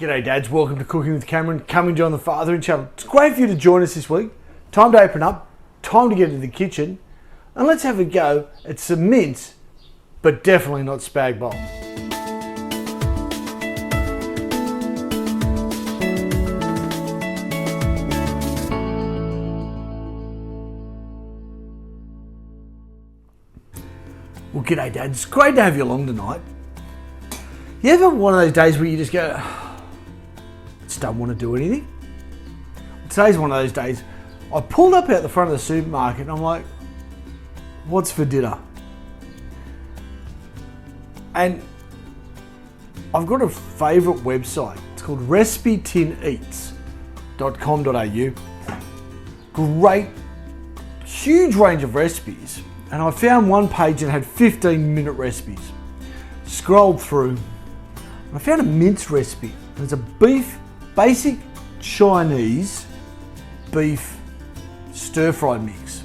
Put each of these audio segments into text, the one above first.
G'day dads, welcome to Cooking with Cameron, coming to you on the Fathering Channel. It's great for you to join us this week. Time to open up, time to get into the kitchen, and let's have a go at some mince, but definitely not spag bol. Well, g'day dads, it's great to have you along tonight. You ever one of those days where you just go, just don't want to do anything? Today's one of those days. I pulled up out the front of the supermarket and I'm like, what's for dinner? And I've got a favourite website. It's called recipetineats.com.au. Great, huge range of recipes. And I found one page that had 15-minute recipes. Scrolled through, and I found a mince recipe. It's a basic Chinese beef stir-fry mix.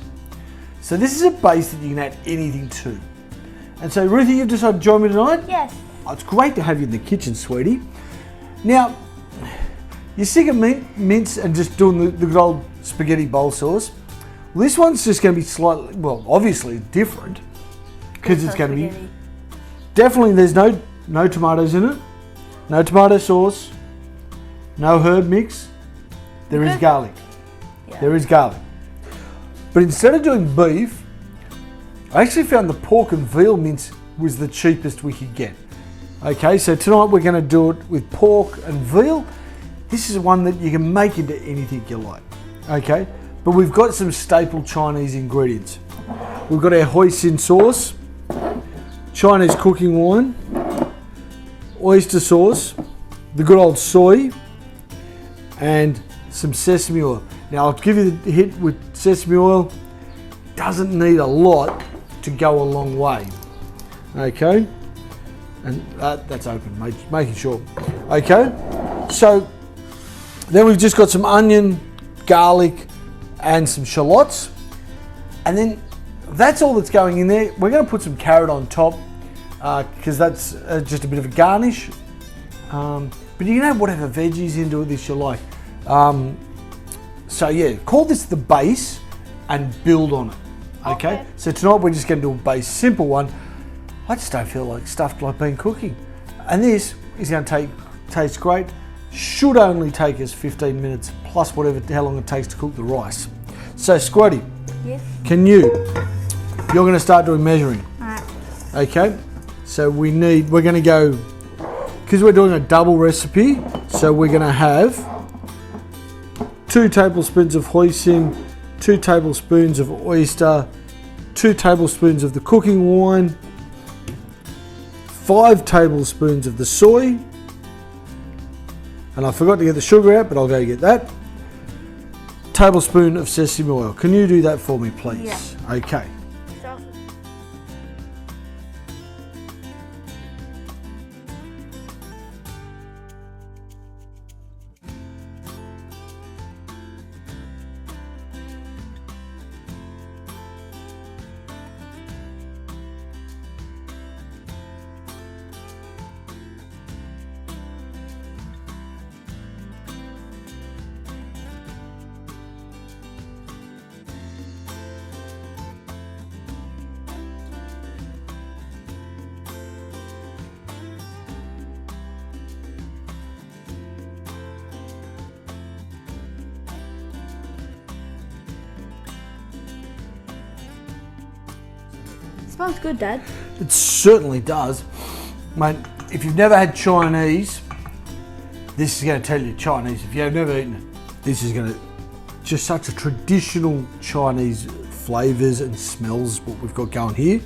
So this is a base that you can add anything to. And so Ruthie, you've decided to join me tonight? Yes. Oh, it's great to have you in the kitchen, sweetie. Now, you're sick of mince and just doing the good old spaghetti bowl sauce. Well, this one's just going to be slightly, well, obviously different, because it's going to be, definitely there's no tomatoes in it, no tomato sauce, no herb mix. There is garlic. Yeah. There is garlic. But instead of doing beef, I actually found the pork and veal mince was the cheapest we could get. Okay, so tonight we're going to do it with pork and veal. This is one that you can make into anything you like. Okay, but we've got some staple Chinese ingredients. We've got our hoisin sauce, Chinese cooking wine, oyster sauce, the good old soy, and some sesame oil. Now I'll give you the hit with sesame oil. Doesn't need a lot to go a long way. Okay, and that's open, making sure. Okay, so then we've just got some onion, garlic, and some shallots, and then that's all that's going in there. We're going to put some carrot on top because that's just a bit of a garnish. But you can add whatever veggies into this you like. So yeah, call this the base and build on it. Okay? So tonight we're just going to do a base, simple one. I just don't feel like stuffed like been cooking. And this is going to taste great. Should only take us 15 minutes plus how long it takes to cook the rice. So Squatty, yes. You're going to start doing measuring. Alright. Okay, so we're going to go, because we're doing a double recipe, so we're going to have 2 tablespoons of hoisin, 2 tablespoons of oyster, 2 tablespoons of the cooking wine, 5 tablespoons of the soy, and I forgot to get the sugar out, but I'll go get that. Tablespoon of sesame oil. Can you do that for me, please? Yeah. Okay. Smells good, Dad. It certainly does. Mate, if you've never had Chinese, this is going to tell you Chinese. If you've never eaten it, this is going to, just such a traditional Chinese flavours and smells what we've got going here.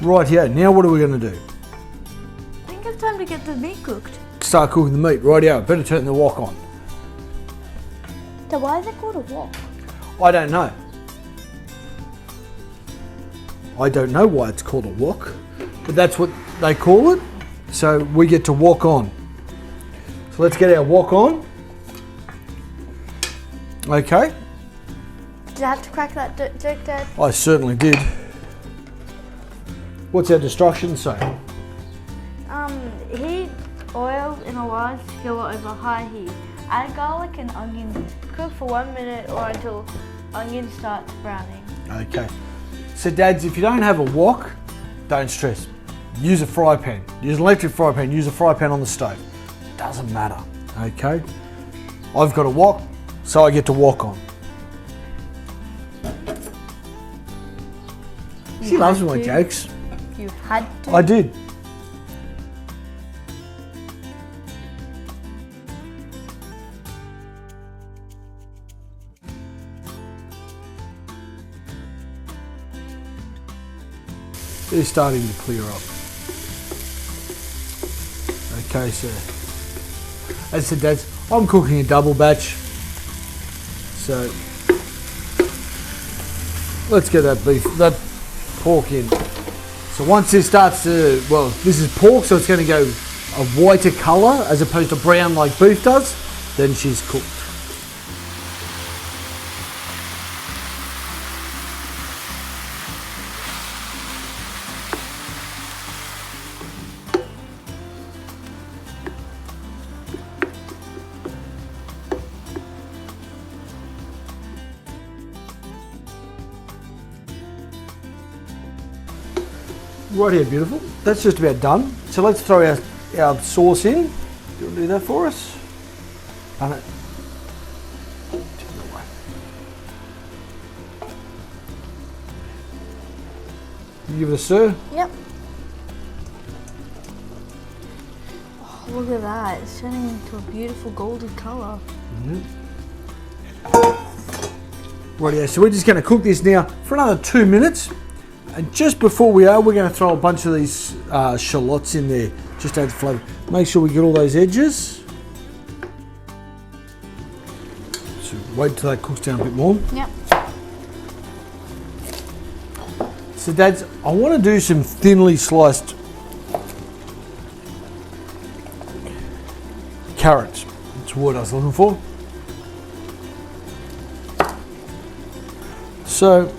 Right here, now what are we going to do? I think it's time to get the meat cooked. Start cooking the meat. Right here, better turn the wok on. So why is it called a wok? I don't know. I don't know why it's called a wok, but that's what they call it. So we get to wok on. So let's get our wok on. Okay. Did I have to crack that joke, Dad? I certainly did. What's our instructions say? Heat Oil in a large skillet over high heat. Add garlic and onion. Cook for 1 minute or until onion starts browning. Okay. So dads, if you don't have a wok, don't stress. Use a fry pan. Use an electric fry pan. Use a fry pan on the stove. Doesn't matter. Okay. I've got a wok, so I get to wok on. She loves my jokes. You had to. I did. They're starting to clear up. Okay, so as I said, dads, I'm cooking a double batch. So let's get that pork in. So once this starts to, well, this is pork, so it's going to go a whiter colour as opposed to brown like beef does, then she's cooked. Right here, beautiful. That's just about done. So let's throw our sauce in. Do you want to do that for us? Done it. You give it a stir. Yep. Oh, look at that. It's turning into a beautiful golden colour. Right here, so we're just going to cook this now for another 2 minutes. And just before we're going to throw a bunch of these shallots in there, just to add flavour. Make sure we get all those edges. So wait till that cooks down a bit more. Yep. So dads, I want to do some thinly sliced carrots. That's what I was looking for. So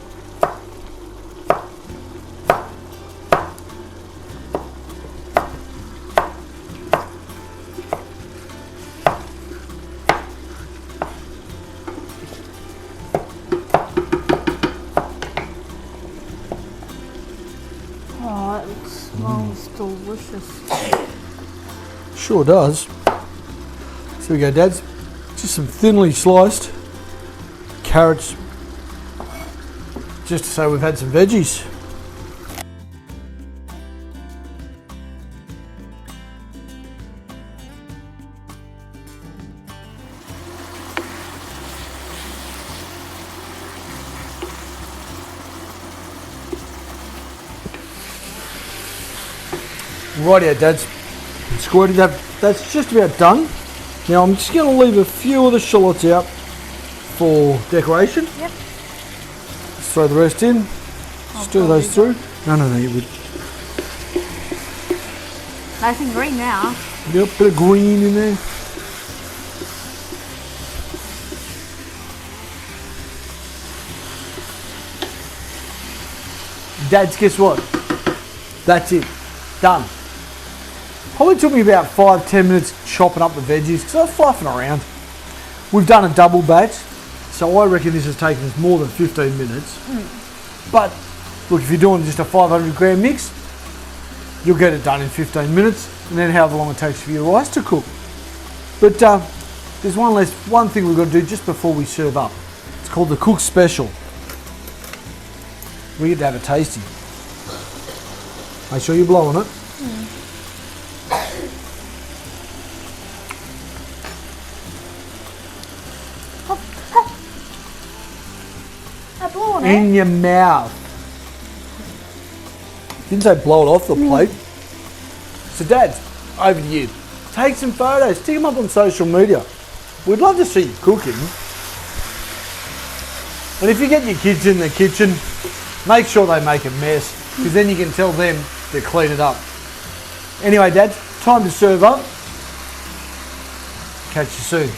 Oh, it smells delicious. sure does. So we go, dads. Just some thinly sliced carrots, just to say we've had some veggies. Rightio, dads. Squirted that. That's just about done. Now I'm just going to leave a few of the shallots out for decoration. Yep. Let's throw the rest in. Stir those through. No, you would. Nice and green now. Yep, bit of green in there. Dads, guess what? That's it. Done. Probably took me about 5-10 minutes chopping up the veggies because I was fluffing around. We've done a double batch, so I reckon this has taken us more than 15 minutes. But look, if you're doing just a 500 gram mix, you'll get it done in 15 minutes, and then however long it takes for your rice to cook. But there's one thing we've got to do just before we serve up. It's called the Cook Special. We get to have a tasty. Make sure you blow on it. I blew on In your mouth. Didn't say blow it off the plate. So dads, over to you. Take some photos, stick them up on social media. We'd love to see you cooking. And if you get your kids in the kitchen, make sure they make a mess, because then you can tell them to clean it up. Anyway, dads, time to serve up. Catch you soon.